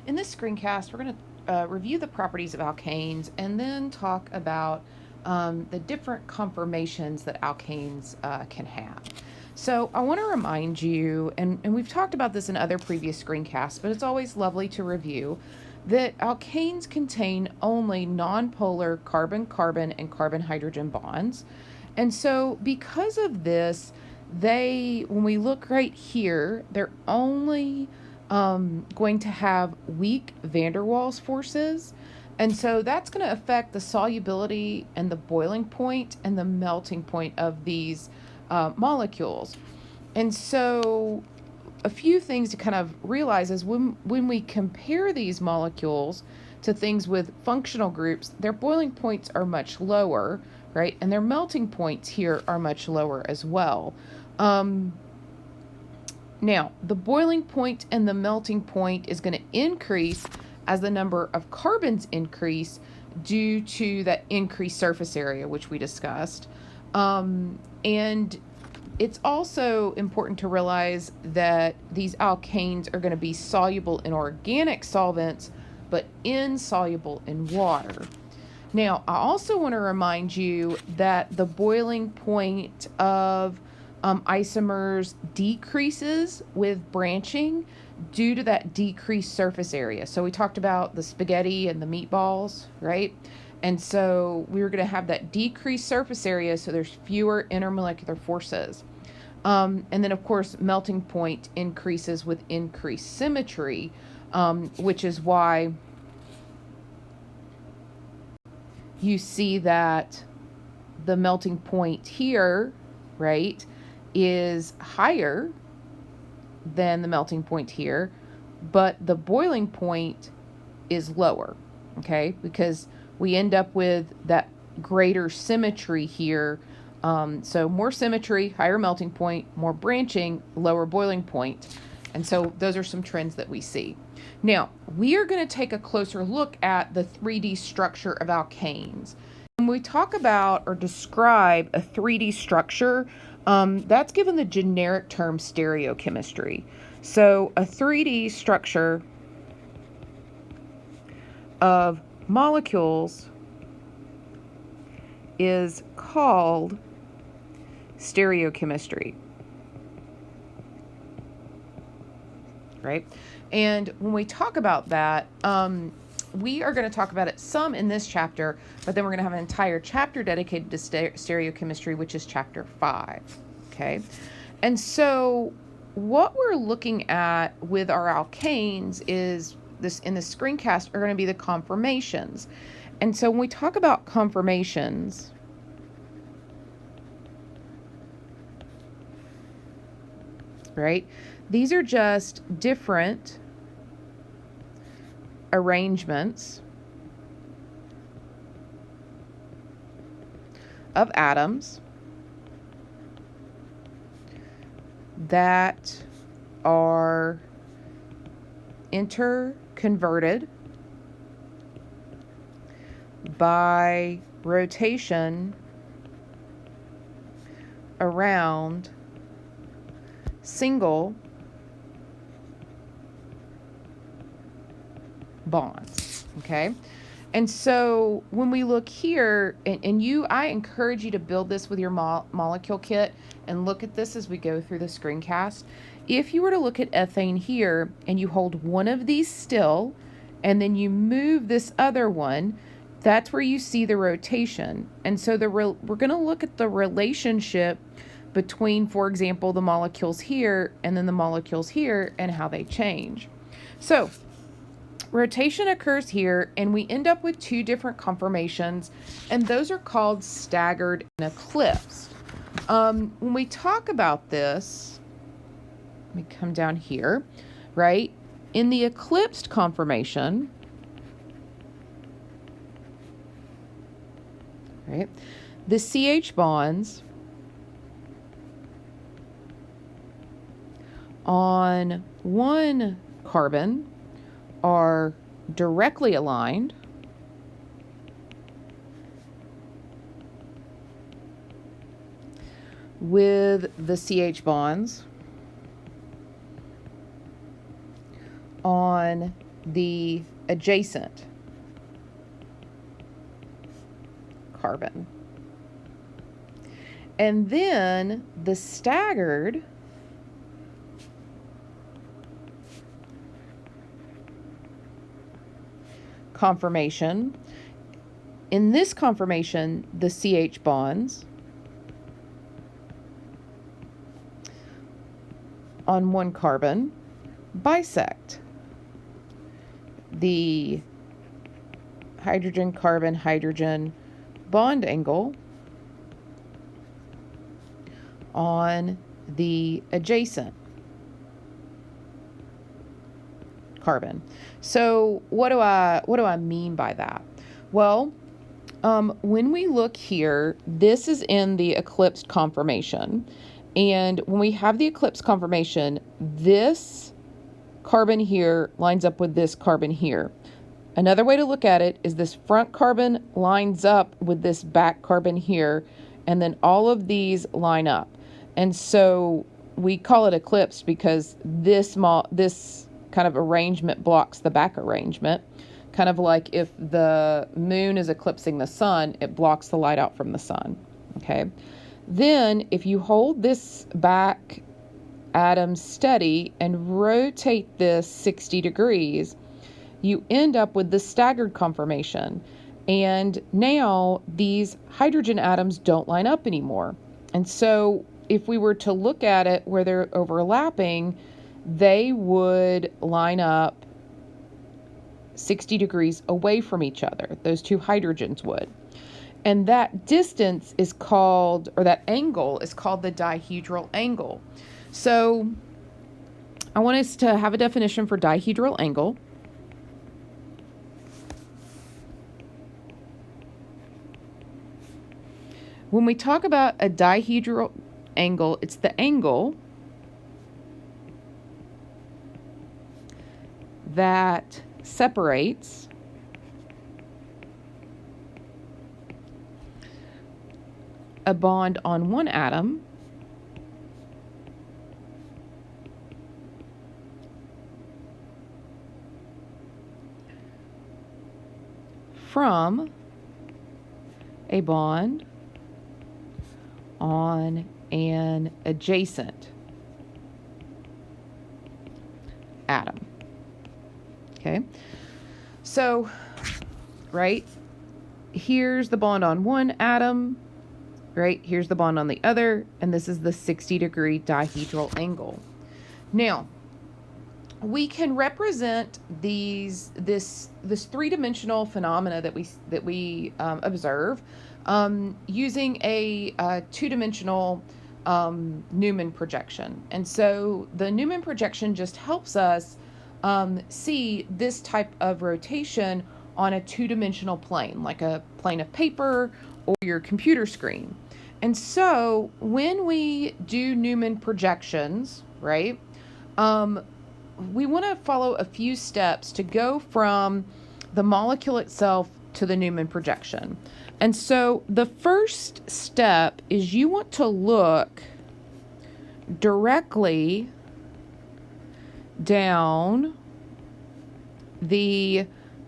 In this screencast, we're going to review the properties of alkanes and then talk about the different conformations that alkanes can have. So I want to remind you, and we've talked about this in other previous screencasts, but it's always lovely to review, that alkanes contain only nonpolar carbon-carbon and carbon-hydrogen bonds. And so because of this, when we look right here, they're only going to have weak van der Waals forces. And so that's going to affect the solubility and the boiling point and the melting point of these molecules. And so a few things to kind of realize is when we compare these molecules to things with functional groups, their boiling points are much lower, right? And their melting points here are much lower as well. Now, the boiling point and the melting point is going to increase as the number of carbons increase due to that increased surface area, which we discussed. And it's also important to realize that these alkanes are going to be soluble in organic solvents, but insoluble in water. Now, I also want to remind you that the boiling point of isomers decreases with branching due to that decreased surface area. So we talked about the spaghetti and the meatballs, right? And so we were going to have that decreased surface area, so there's fewer intermolecular forces. And then, of course, melting point increases with increased symmetry, which is why you see that the melting point here, right, is higher than the melting point here, but the boiling point is lower, okay, because we end up with that greater symmetry here. So more symmetry, higher melting point, more branching, lower boiling point. And so those are some trends that we see. Now, we are going to take a closer look at the 3D structure of alkanes. When we talk about or describe a 3D structure, that's given the generic term stereochemistry. So a 3D structure of molecules is called stereochemistry, right? And when we talk about that, we are going to talk about it some in this chapter, but then we're going to have an entire chapter dedicated to stereochemistry, which is chapter 5, okay? And so what we're looking at with our alkanes is this, in the screencast, are going to be the conformations. And so when we talk about conformations, right, these are just different arrangements of atoms that are interconverted by rotation around single bonds, okay? And so when we look here, I encourage you to build this with your molecule kit and look at this as we go through the screencast. If you were to look at ethane here and you hold one of these still and then you move this other one, that's where you see the rotation. And so we're going to look at the relationship between, for example, the molecules here and then the molecules here and how they change. So rotation occurs here, and we end up with two different conformations, and those are called staggered and eclipsed. When we talk about this, let me come down here, right? In the eclipsed conformation, right, the CH bonds on one carbon are directly aligned with the CH bonds on the adjacent carbon. And then the staggered conformation. In this conformation, the CH bonds on one carbon bisect the hydrogen-carbon-hydrogen bond angle on the adjacent carbon. So what do I mean by that? Well, when we look here, this is in the eclipsed conformation. And when we have the eclipsed conformation, this carbon here lines up with this carbon here. Another way to look at it is this front carbon lines up with this back carbon here, and then all of these line up. And so we call it eclipsed because this kind of arrangement blocks the back arrangement. Kind of like if the moon is eclipsing the sun, it blocks the light out from the sun. Okay. Then if you hold this back atom steady and rotate this 60 degrees, you end up with the staggered conformation. And now these hydrogen atoms don't line up anymore. And so if we were to look at it where they're overlapping, they would line up 60 degrees away from each other. Those two hydrogens would. And that distance is called, or that angle is called the dihedral angle. So I want us to have a definition for dihedral angle. When we talk about a dihedral angle, it's the angle that separates a bond on one atom from a bond on an adjacent atom. Okay, so right here's the bond on one atom, right here's the bond on the other, and this is the 60-degree dihedral angle. Now we can represent this three-dimensional phenomena that we observe using a two-dimensional Newman projection. And so the Newman projection just helps us see this type of rotation on a two-dimensional plane, like a plane of paper or your computer screen. And so when we do Newman projections, right, we want to follow a few steps to go from the molecule itself to the Newman projection. And so the first step is you want to look directly down the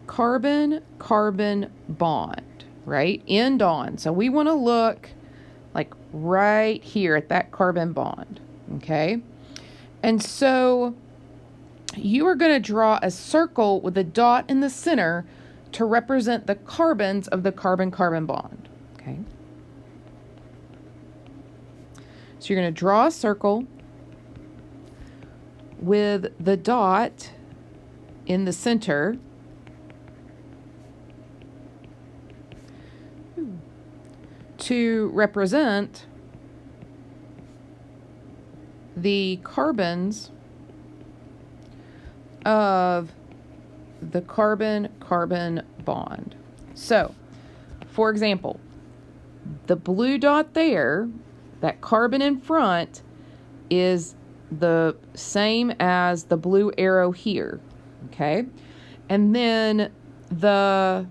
carbon-carbon bond, right? End on. So we want to look like right here at that carbon bond, okay? And so you are going to draw a circle with a dot in the center to represent the carbons of the carbon-carbon bond, okay? So you're going to draw a circle with the dot in the center to represent the carbons of the carbon-carbon bond. So, for example, the blue dot there, that carbon in front, is the same as the blue arrow here, okay? And then we'll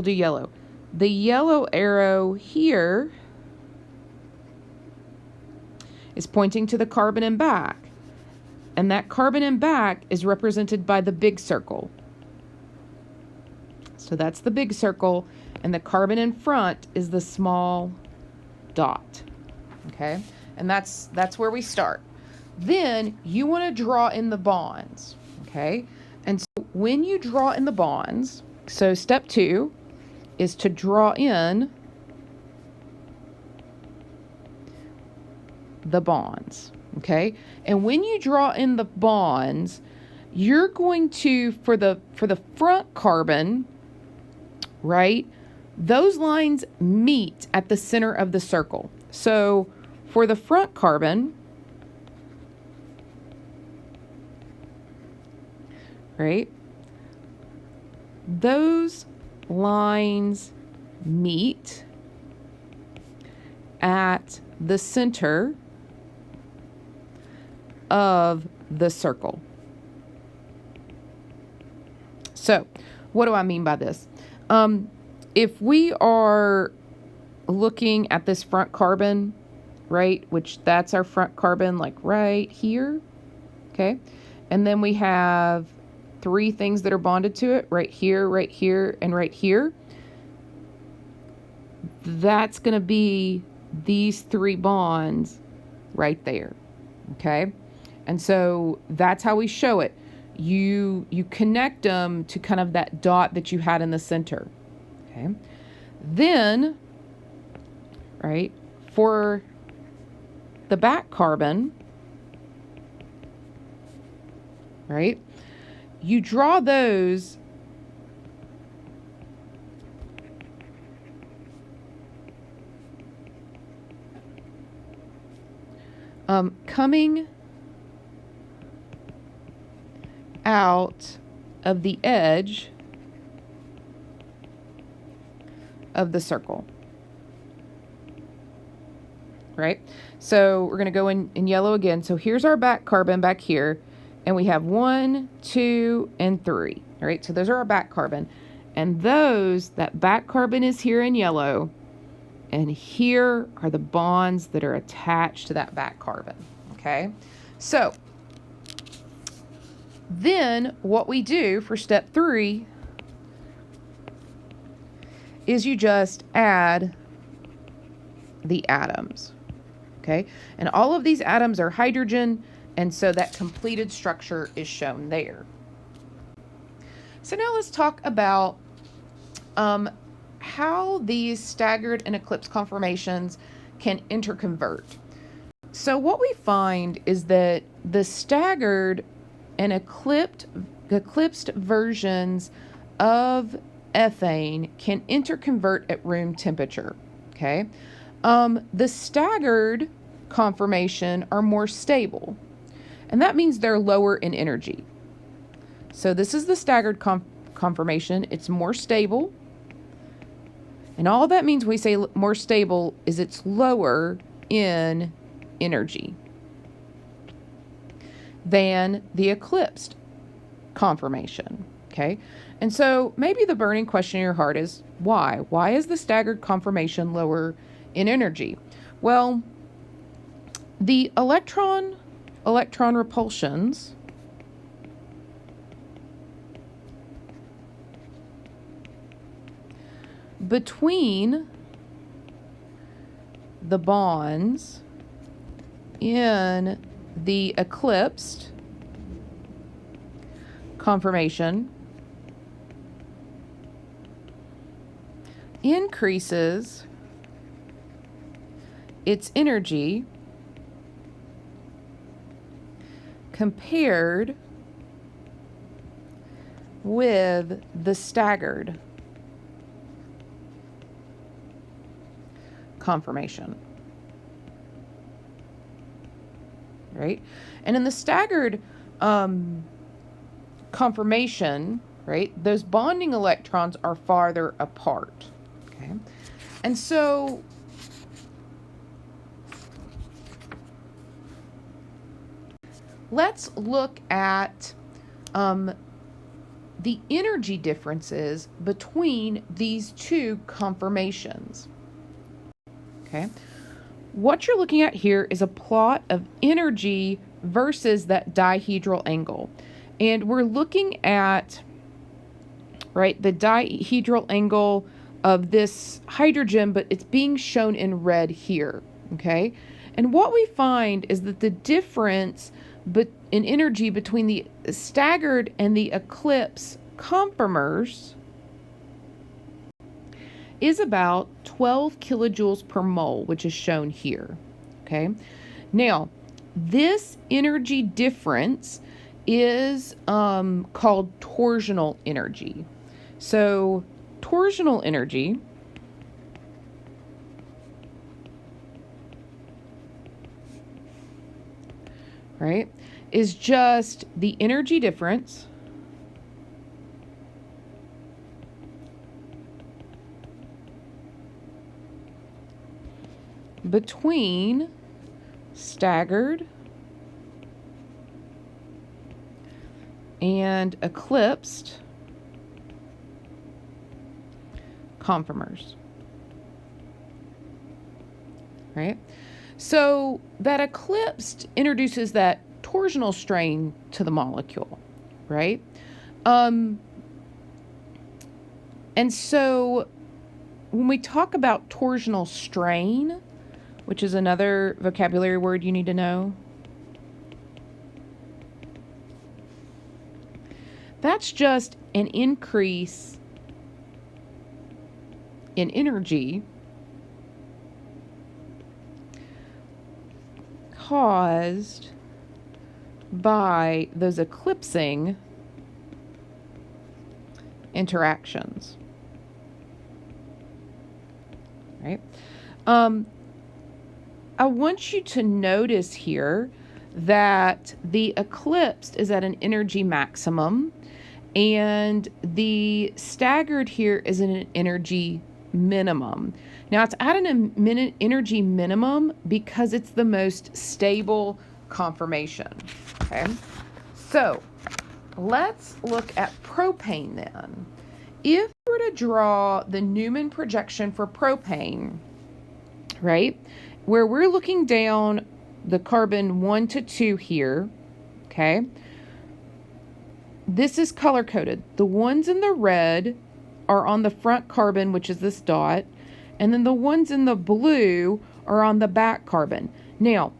do yellow. The yellow arrow here is pointing to the carbon in back. And that carbon in back is represented by the big circle. So that's the big circle, and the carbon in front is the small dot. Okay? And that's where we start. Then you want to draw in the bonds. Okay? And so when you draw in the bonds, so step 2 is to draw in the bonds. Okay? And when you draw in the bonds, you're going to, for the front carbon, right, those lines meet at the center of the circle. So for the front carbon, right, those lines meet at the center of the circle. So what do I mean by this? If we are looking at this front carbon, right, which that's our front carbon, like right here, okay, and then we have 3 things that are bonded to it, right here, and right here. That's going to be these 3 bonds right there, okay? And so that's how we show it. You connect them to kind of that dot that you had in the center, okay? Then, right, for the back carbon, right, you draw those coming out of the edge of the circle, right? So we're going to go in yellow again. So here's our back carbon back here, and we have 1, 2, and 3, all right? So those are our back carbon, and that back carbon is here in yellow, and here are the bonds that are attached to that back carbon, okay? So then what we do for step 3 is you just add the atoms, okay? And all of these atoms are hydrogen, and so that completed structure is shown there. So now let's talk about how these staggered and eclipsed conformations can interconvert. So what we find is that the staggered and eclipsed versions of ethane can interconvert at room temperature, okay? The staggered conformation are more stable, and that means they're lower in energy. So this is the staggered conformation. It's more stable, and all that means when we say more stable is it's lower in energy than the eclipsed conformation, okay? And so maybe the burning question in your heart is, why? Why is the staggered conformation lower in energy? Well, the electron repulsions between the bonds in the eclipsed conformation increases its energy compared with the staggered conformation, right? And in the staggered conformation, right, those bonding electrons are farther apart, okay? And so let's look at the energy differences between these 2 conformations. Okay, what you're looking at here is a plot of energy versus that dihedral angle. And we're looking at, right, the dihedral angle of this hydrogen, but it's being shown in red here, okay? And what we find is that the difference in energy between the staggered and the eclipse conformers is about 12 kilojoules per mole, which is shown here, okay? Now, this energy difference is called torsional energy. So torsional energy right, is just the energy difference between staggered and eclipsed conformers, right? So that eclipsed introduces that torsional strain to the molecule, right? And so when we talk about torsional strain, which is another vocabulary word you need to know, that's just an increase in energy caused by those eclipsing interactions, right? I want you to notice here that the eclipsed is at an energy maximum and the staggered here is at an energy minimum. Now it's at an energy minimum because it's the most stable conformation, okay? So let's look at propane then. If we were to draw the Newman projection for propane, right, where we're looking down the carbon 1 to 2 here, okay, this is color coded. The ones in the red are on the front carbon, which is this dot, and then the ones in the blue are on the back carbon. Now,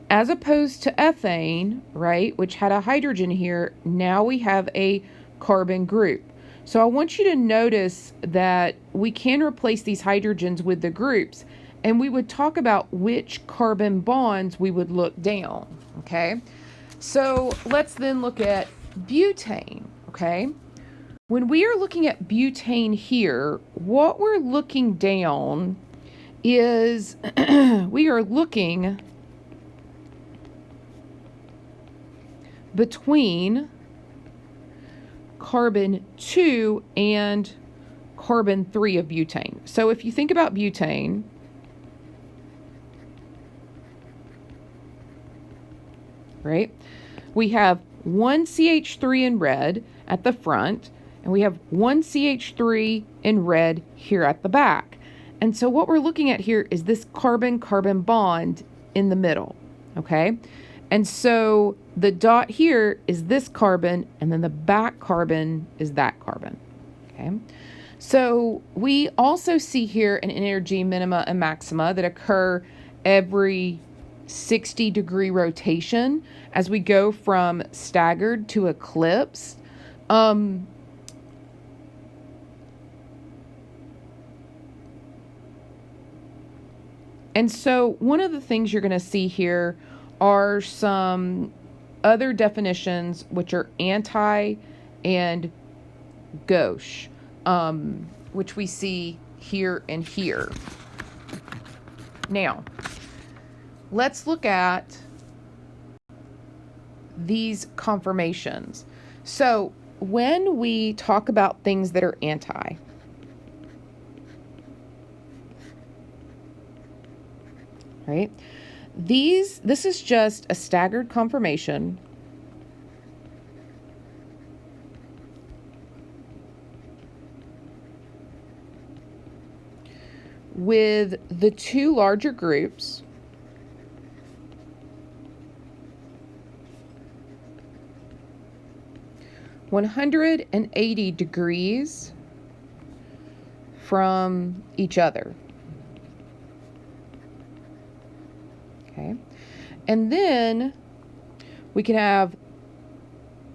as opposed to ethane, right, which had a hydrogen here, now we have a carbon group. So I want you to notice that we can replace these hydrogens with the groups, and we would talk about which carbon bonds we would look down, okay? So let's then look at butane, okay? When we are looking at butane here, what we're looking down is we are looking between carbon 2 and carbon 3 of butane. So if you think about butane, right, we have one CH3 in red at the front, and we have one CH3 in red here at the back. And so what we're looking at here is this carbon-carbon bond in the middle, okay? And so the dot here is this carbon, and then the back carbon is that carbon, okay? So we also see here an energy minima and maxima that occur every 60-degree rotation as we go from staggered to eclipse. And so one of the things you're going to see here are some other definitions, which are anti and gauche, which we see here and here. Now, let's look at these conformations. So when we talk about things that are anti, right? This is just a staggered conformation with the two larger groups 180 degrees from each other. Okay. And then we can have,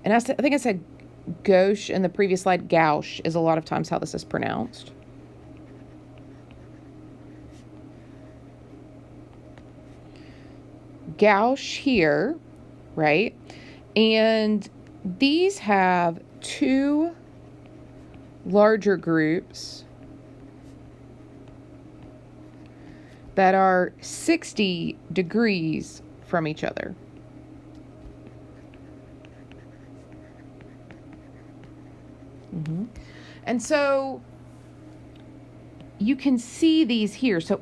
and I think I said gauche in the previous slide. Gauche is a lot of times how this is pronounced. Gauche here, right? And these have two larger groups that are 60 degrees from each other. And so you can see these here. So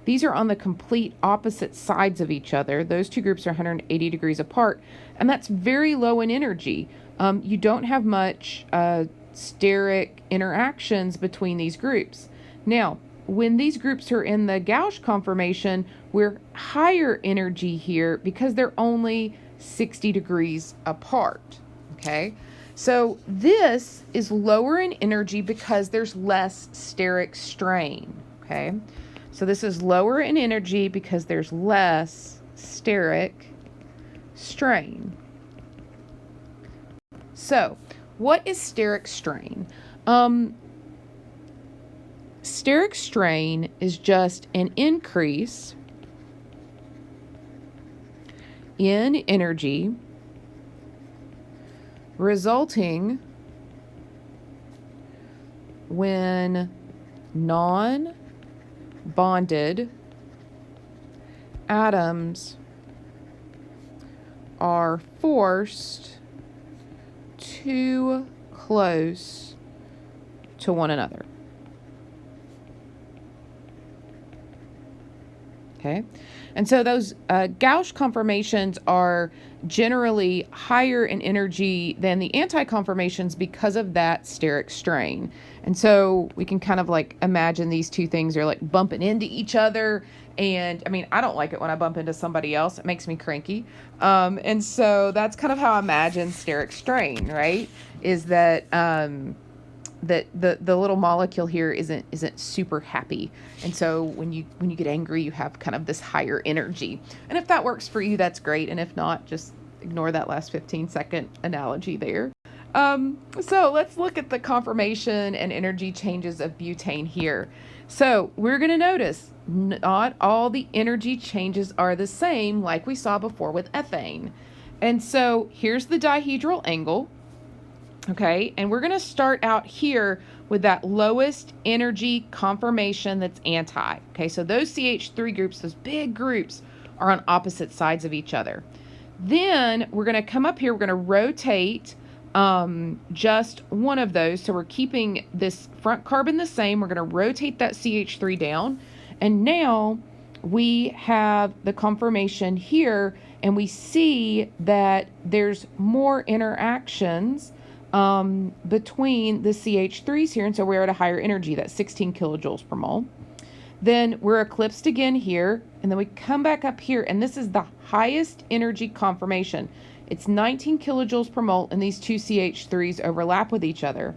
these are on the complete opposite sides of each other. Those two groups are 180 degrees apart, and that's very low in energy. You don't have much steric interactions between these groups. Now, when these groups are in the gauche conformation, we're higher energy here because they're only 60 degrees apart, okay? So this is lower in energy because there's less steric strain, okay? So this is lower in energy because there's less steric strain. So what is steric strain? Steric strain is just an increase in energy resulting when non-bonded atoms are forced too close to one another. Okay, and so those gauche conformations are generally higher in energy than the anti-conformations because of that steric strain. And so we can kind of like imagine these two things are like bumping into each other. And I mean, I don't like it when I bump into somebody else. It makes me cranky. And so that's kind of how I imagine steric strain, right? Is that that the little molecule here isn't super happy, and so when you get angry, you have kind of this higher energy. And if that works for you, that's great, and if not, just ignore that last 15-second analogy there. So let's look at the conformation and energy changes of butane here. So we're going to notice not all the energy changes are the same like we saw before with ethane. And so here's the dihedral angle. Okay, and we're going to start out here with that lowest energy conformation that's anti. Okay, so those CH3 groups, those big groups, are on opposite sides of each other. Then we're going to come up here, we're going to rotate just one of those. So we're keeping this front carbon the same. We're going to rotate that CH3 down. And now we have the conformation here, and we see that there's more interactions between the CH3s here, and so we're at a higher energy, that's 16 kilojoules per mole. Then we're eclipsed again here, and then we come back up here, and this is the highest energy conformation. It's 19 kilojoules per mole, and these two CH3s overlap with each other.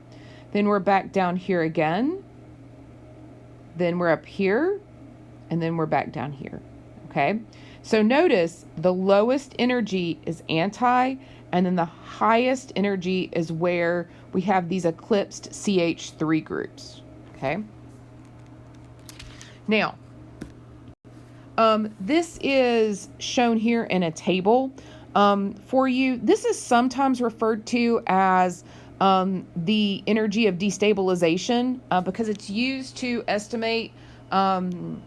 Then we're back down here again, then we're up here, and then we're back down here, okay? So notice the lowest energy is anti, and then the highest energy is where we have these eclipsed CH3 groups, okay? Now, this is shown here in a table for you. This is sometimes referred to as the energy of destabilization because it's used to estimate kind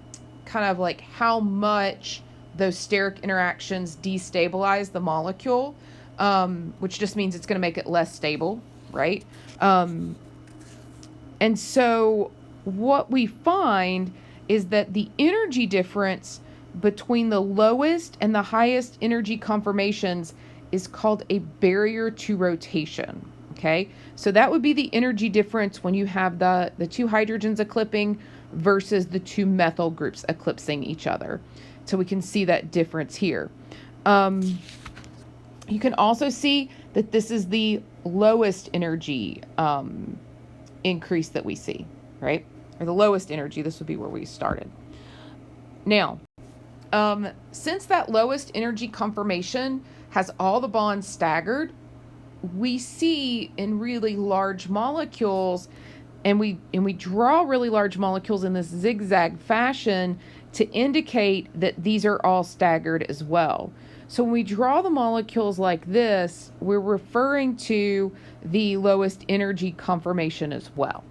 of like how much those steric interactions destabilize the molecule. Which just means it's going to make it less stable, right? And so what we find is that the energy difference between the lowest and the highest energy conformations is called a barrier to rotation, okay? So that would be the energy difference when you have the two hydrogens eclipsing versus the two methyl groups eclipsing each other. So we can see that difference here. You can also see that this is the lowest energy increase that we see, right? Or the lowest energy, this would be where we started. Now, since that lowest energy conformation has all the bonds staggered, we see in really large molecules, and we draw really large molecules in this zigzag fashion to indicate that these are all staggered as well. So when we draw the molecules like this, we're referring to the lowest energy conformation as well.